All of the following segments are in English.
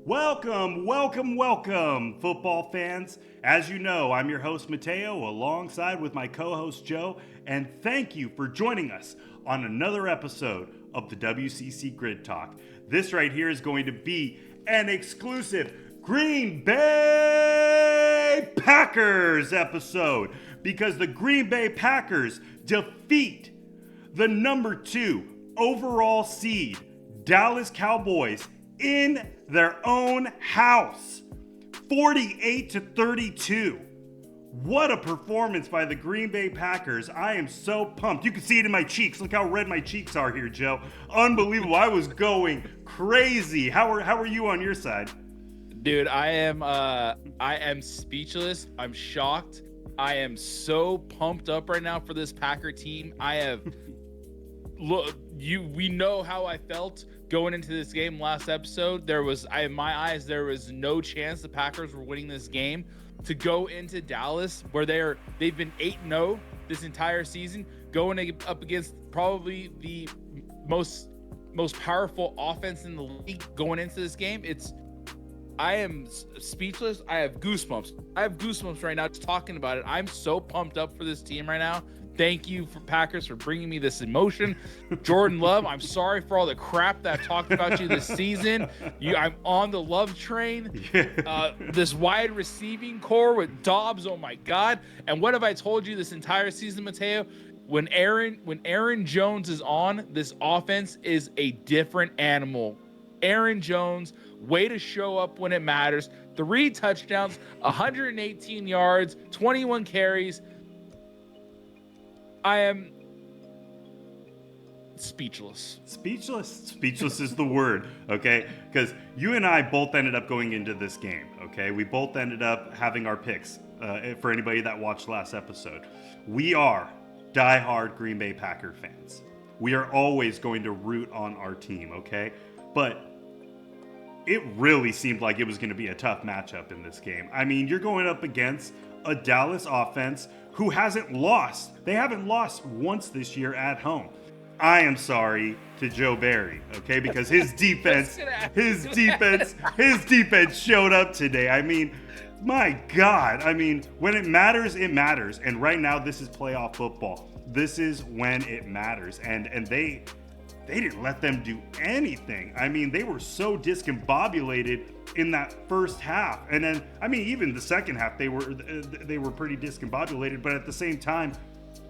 Welcome, welcome, welcome, football fans. As you know, I'm your host, Mateo, alongside with my co-host, Joe, and thank you for joining us on another episode of the WCC Grid Talk. This right here is going to be an exclusive Green Bay Packers episode because the Green Bay Packers defeat the number 2 overall seed, Dallas Cowboys, in their own house, 48-32. What a performance by the Green Bay Packers. I am so pumped. You can see it in my cheeks. Look how red my cheeks are here, Joe. Unbelievable. I was going crazy. How are you on your side? Dude, I am speechless. I'm shocked. I am so pumped up right now for this Packer team. We know how I felt going into this game last episode. In my eyes, there was no chance the Packers were winning this game. To go into Dallas, where they've been 8-0 this entire season, going up against probably the most powerful offense in the league going into this game, I am speechless. I have goosebumps right now just talking about it. I'm so pumped up for this team right now. Thank you for Packers for bringing me this emotion. Jordan Love, I'm sorry for all the crap that I've talked about you this season. I'm on the love train. This wide receiving core with Dobbs, oh my God. And what have I told you this entire season, Mateo? When Aaron Jones is on, this offense is a different animal. Aaron Jones, way to show up when it matters. 3 touchdowns, 118 yards, 21 carries. I am speechless. Speechless is the word, okay? Because you and I both ended up going into this game, okay? We both ended up having our picks. For anybody that watched last episode, we are diehard Green Bay Packer fans. We are always going to root on our team, okay? But it really seemed like it was going to be a tough matchup in this game. I mean, you're going up against a Dallas offense who hasn't lost. They haven't lost once this year at home. I am sorry to Joe Barry, okay, because his defense showed up today. I mean, my God. I mean, when it matters, it matters. And right now, this is playoff football. This is when it matters. And they didn't let them do anything. I mean, they were so discombobulated in that first half. And then, I mean, even the second half, they were pretty discombobulated. But at the same time,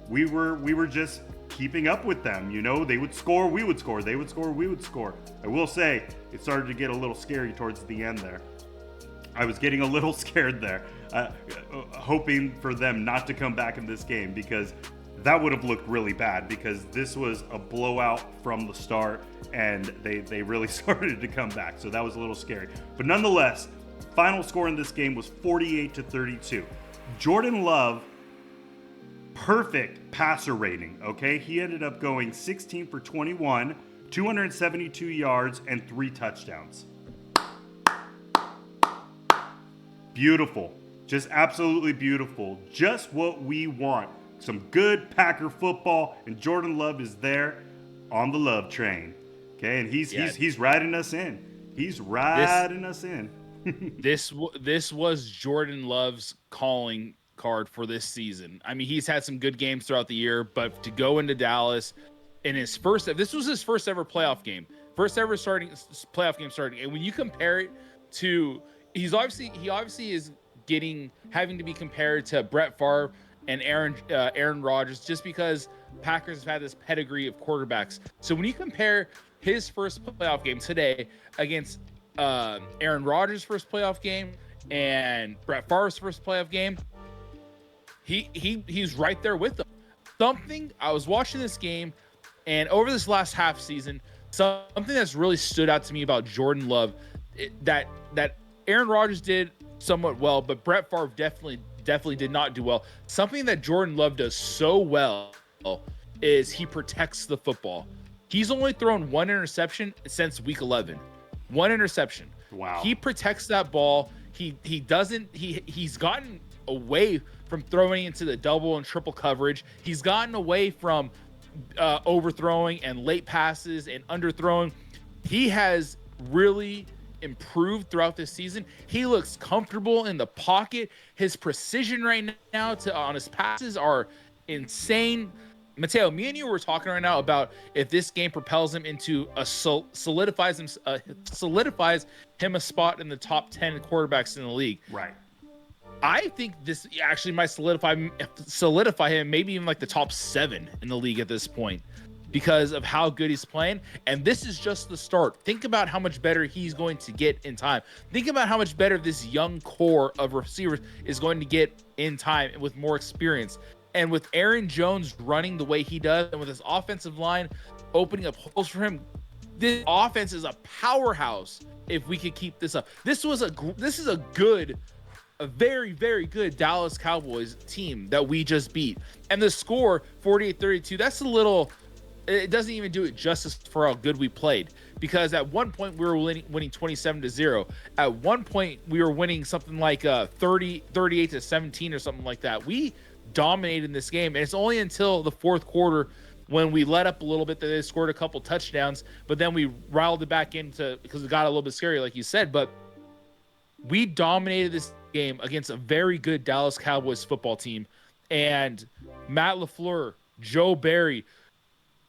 we were just keeping up with them. You know, they would score, we would score. They would score, we would score. I will say, it started to get a little scary towards the end there. I was getting a little scared there, hoping for them not to come back in this game, because that would have looked really bad, because this was a blowout from the start and they really started to come back. So that was a little scary. But nonetheless, final score in this game was 48-32. Jordan Love, perfect passer rating, okay? He ended up going 16 for 21, 272 yards, and 3 touchdowns. Beautiful. Just absolutely beautiful. Just what we want. Some good Packer football, and Jordan Love is there on the love train. Okay, and he's riding us in. He's riding us in. This was Jordan Love's calling card for this season. I mean, he's had some good games throughout the year, but to go into Dallas in this was his first ever playoff game. First ever playoff game starting. And when you compare it to, he obviously is having to be compared to Brett Favre and Aaron Rodgers, just because Packers have had this pedigree of quarterbacks. So when you compare his first playoff game today against Aaron Rodgers' first playoff game and Brett Favre's first playoff game, he's right there with them. I was watching this game, and over this last half season, something that's really stood out to me about Jordan Love, that Aaron Rodgers did somewhat well, but Brett Favre definitely did not do well. Something that Jordan Love does so well is he protects the football. He's only thrown 1 interception since week 11. 1 interception. Wow. He protects that ball. He's gotten away from throwing into the double and triple coverage. He's gotten away from overthrowing and late passes and underthrowing. He has really improved throughout this season. He looks comfortable in the pocket. His precision right now on his passes are insane. Mateo, me and you were talking right now about if this game propels him into solidifies him a spot in the top 10 quarterbacks in the league. Right. I think this actually might solidify him, maybe even like the top 7 in the league at this point, because of how good he's playing. And this is just the start. Think about how much better he's going to get in time. Think about how much better this young core of receivers is going to get in time with more experience. And with Aaron Jones running the way he does, and with his offensive line opening up holes for him, this offense is a powerhouse. If we could keep this up, this is a very, very good Dallas Cowboys team that we just beat. And the score 48-32, that's a little, it doesn't even do it justice for how good we played, because at one point we were winning 27-0. At one point we were winning something like 38-17 or something like that. We dominated this game, and it's only until the fourth quarter when we let up a little bit that they scored a couple touchdowns, but then we riled it back into, because it got a little bit scary like you said. But we dominated this game against a very good Dallas Cowboys football team, and Matt LaFleur, Joe Barry,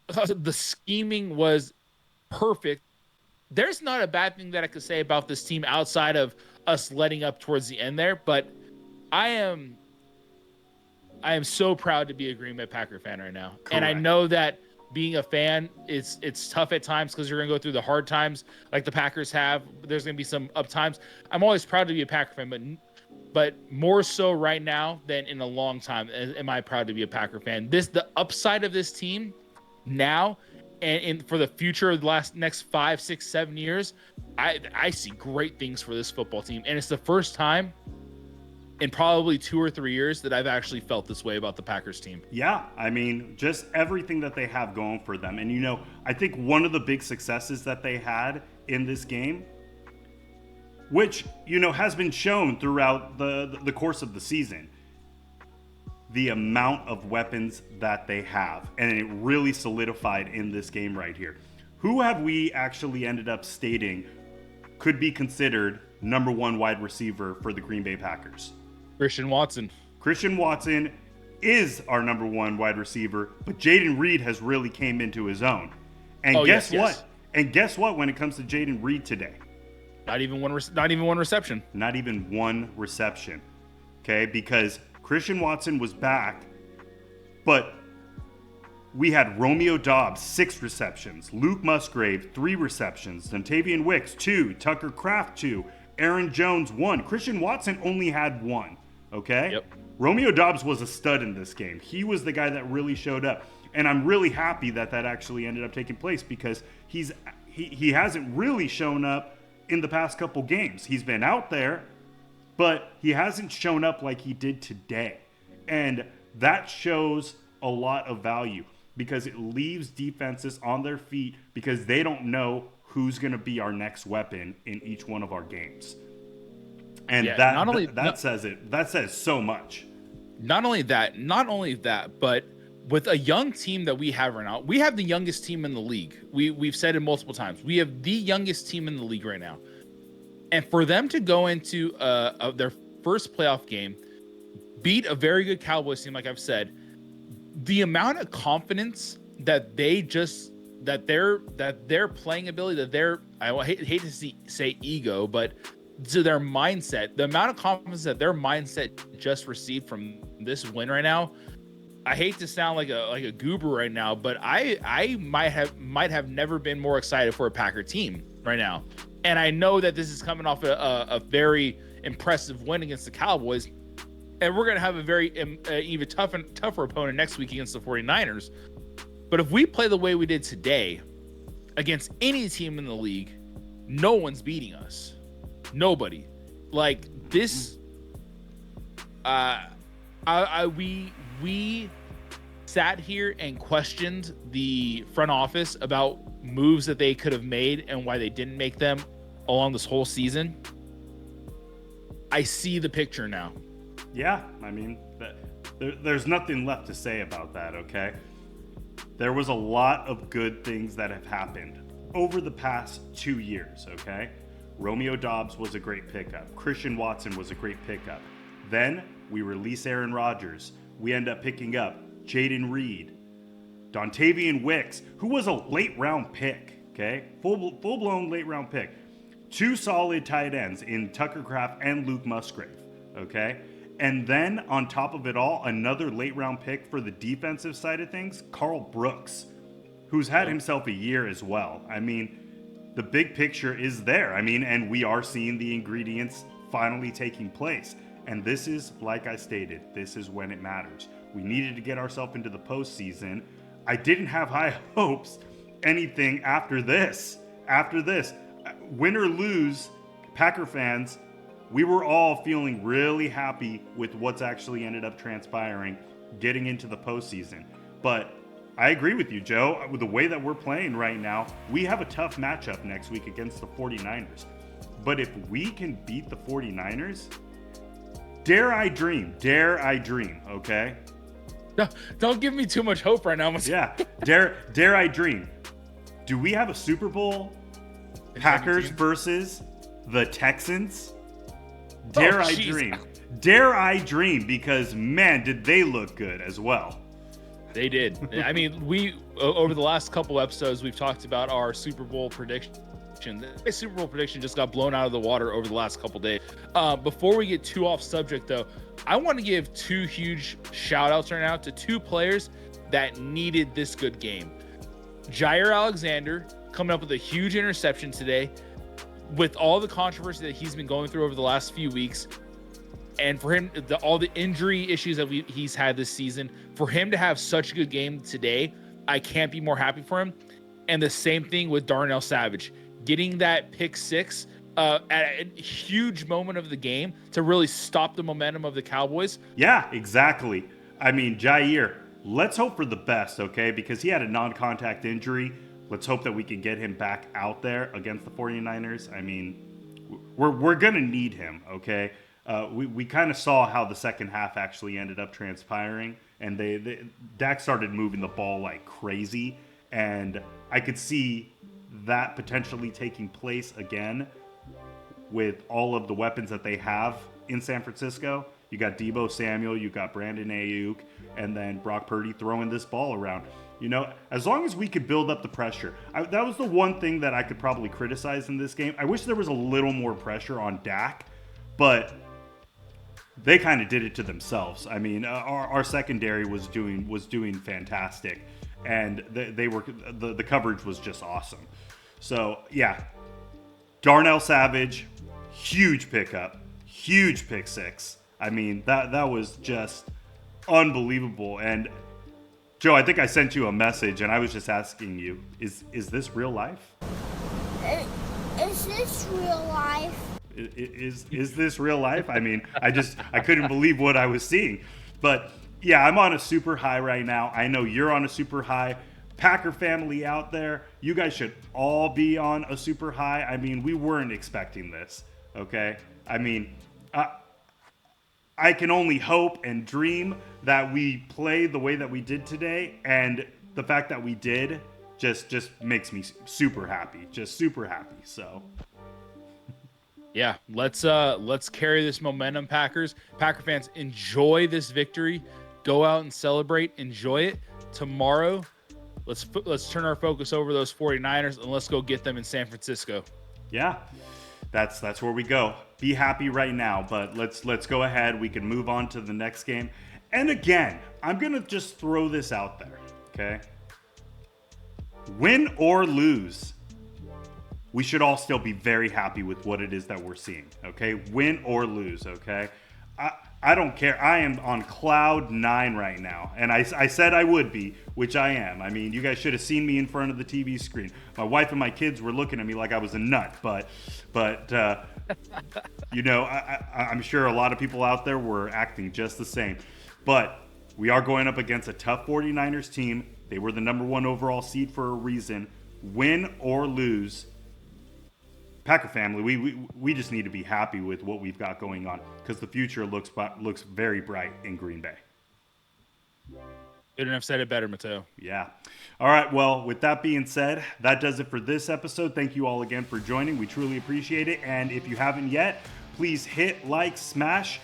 the scheming was perfect. There's not a bad thing that I could say about this team outside of us letting up towards the end there, but I am so proud to be a Green Bay Packer fan right now. Correct. And I know that being a fan, it's tough at times because you're going to go through the hard times like the Packers have. There's going to be some up times. I'm always proud to be a Packer fan, but more so right now than in a long time am I proud to be a Packer fan. The upside of this team now and for the future of the next 5, 6, 7 years, I see great things for this football team. And it's the first time in probably 2 or 3 years that I've actually felt this way about the Packers team. Yeah, I mean, just everything that they have going for them. And, I think one of the big successes that they had in this game, which, has been shown throughout the course of the season, the amount of weapons that they have. And it really solidified in this game right here. Who have we actually ended up stating could be considered number 1 wide receiver for the Green Bay Packers? Christian Watson. Christian Watson is our number 1 wide receiver, but Jaden Reed has really came into his own. And guess what? Yes. And guess what when it comes to Jaden Reed today? Not even one reception. Not even one reception. Okay, because Christian Watson was back, but we had Romeo Doubs 6 receptions, Luke Musgrave 3 receptions, Dontavian Wicks 2, Tucker Kraft 2, Aaron Jones 1. Christian Watson only had 1. Okay? Yep. Romeo Doubs was a stud in this game. He was the guy that really showed up. And I'm really happy that actually ended up taking place, because he hasn't really shown up in the past couple games. He's been out there, but he hasn't shown up like he did today. And that shows a lot of value, because it leaves defenses on their feet, because they don't know who's going to be our next weapon in each one of our games. And that says it. That says so much. Not only that, but with a young team that we have right now, we have the youngest team in the league. We've said it multiple times. We have the youngest team in the league right now. And for them to go into their first playoff game, beat a very good Cowboys team, like I've said, the amount of confidence that their playing ability, I hate to say ego, but to their mindset, the amount of confidence that their mindset just received from this win right now. I hate to sound like a goober right now, but I might have never been more excited for a Packer team right now. And I know that this is coming off a very impressive win against the Cowboys, and we're going to have a very even tougher opponent next week against the 49ers. But if we play the way we did today against any team in the league, no one's beating us. Nobody. Like this, we sat here and questioned the front office about moves that they could have made and why they didn't make them along this whole season. I see the picture now. Yeah, I mean, there's nothing left to say about that, okay? There was a lot of good things that have happened over the past 2 years, okay? Romeo Dobbs was a great pickup. Christian Watson was a great pickup. Then we release Aaron Rodgers. We end up picking up Jaden Reed, Dontavian Wicks, who was a late round pick, okay? Full blown late round pick. 2 solid tight ends in Tucker Kraft and Luke Musgrave, okay? And then on top of it all, another late round pick for the defensive side of things, Carl Brooks, who's had himself a year as well. I mean, the big picture is there. I mean, and we are seeing the ingredients finally taking place. And this is, like I stated, this is when it matters. We needed to get ourselves into the postseason. I didn't have high hopes anything after this. After this, win or lose, Packer fans, we were all feeling really happy with what's actually ended up transpiring, getting into the postseason. But I agree with you, Joe. With the way that we're playing right now, we have a tough matchup next week against the 49ers. But if we can beat the 49ers, dare I dream, okay? Don't give me too much hope right now. Yeah, dare I dream. Do we have a Super Bowl Packers versus the Texans? Dare I dream. Dare I dream, because man, did they look good as well. They did. I mean, we over the last couple episodes, we've talked about our Super Bowl prediction. The Super Bowl prediction just got blown out of the water over the last couple days. Before we get too off subject, though, I want to give 2 huge shout outs right now to 2 players that needed this good game. Jair Alexander coming up with a huge interception today, with all the controversy that he's been going through over the last few weeks. And for him, all the injury issues that he's had this season, for him to have such a good game today, I can't be more happy for him. And the same thing with Darnell Savage, getting that pick 6 at a huge moment of the game to really stop the momentum of the Cowboys. Yeah, exactly. I mean, Jair, let's hope for the best, okay? Because he had a non-contact injury. Let's hope that we can get him back out there against the 49ers. I mean, we're going to need him, okay? We kind of saw how the second half actually ended up transpiring, and Dak started moving the ball like crazy, and I could see that potentially taking place again with all of the weapons that they have in San Francisco. You got Deebo Samuel, you got Brandon Ayuk, and then Brock Purdy throwing this ball around. You know, as long as we could build up the pressure. That was the one thing that I could probably criticize in this game. I wish there was a little more pressure on Dak, but they kind of did it to themselves. I mean, our secondary was doing fantastic, and the coverage was just awesome. So yeah, Darnell Savage, huge pickup, huge pick 6. I mean, that was just unbelievable. And Joe, I think I sent you a message, and I was just asking you, is this real life? Is this real life? Is this real life? I mean, I couldn't believe what I was seeing. But yeah, I'm on a super high right now. I know you're on a super high. Packer family out there, you guys should all be on a super high. I mean, we weren't expecting this, okay? I mean, I can only hope and dream that we play the way that we did today, and the fact that we did just makes me super happy, just super happy. So yeah, let's carry this momentum, Packers. Packer fans, enjoy this victory. Go out and celebrate. Enjoy it. Tomorrow, let's turn our focus over those 49ers and let's go get them in San Francisco. Yeah, that's where we go. Be happy right now, but let's go ahead. We can move on to the next game. And again, I'm going to just throw this out there, okay? Win or lose, we should all still be very happy with what it is that we're seeing, okay? Win or lose, okay? I don't care. I am on cloud 9 right now. And I said I would be, which I am. I mean, you guys should have seen me in front of the TV screen. My wife and my kids were looking at me like I was a nut. But you know, I'm sure a lot of people out there were acting just the same. But we are going up against a tough 49ers team. They were the number 1 overall seed for a reason. Win or lose, Packer family, we just need to be happy with what we've got going on, because the future looks very bright in Green Bay. Couldn't have said it better, Mateo. Yeah. All right. Well, with that being said, that does it for this episode. Thank you all again for joining. We truly appreciate it. And if you haven't yet, please hit like, smash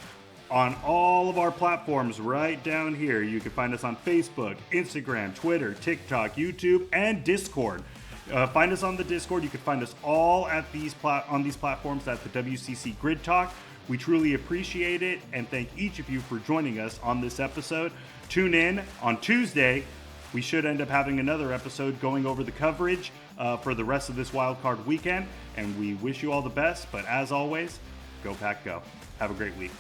on all of our platforms right down here. You can find us on Facebook, Instagram, Twitter, TikTok, YouTube, and Discord. Find us on the Discord. You can find us all at on these platforms at the WCC Grid Talk. We truly appreciate it and thank each of you for joining us on this episode. Tune in on Tuesday. We should end up having another episode going over the coverage for the rest of this wild card weekend. And we wish you all the best. But as always, go Pack Go. Have a great week.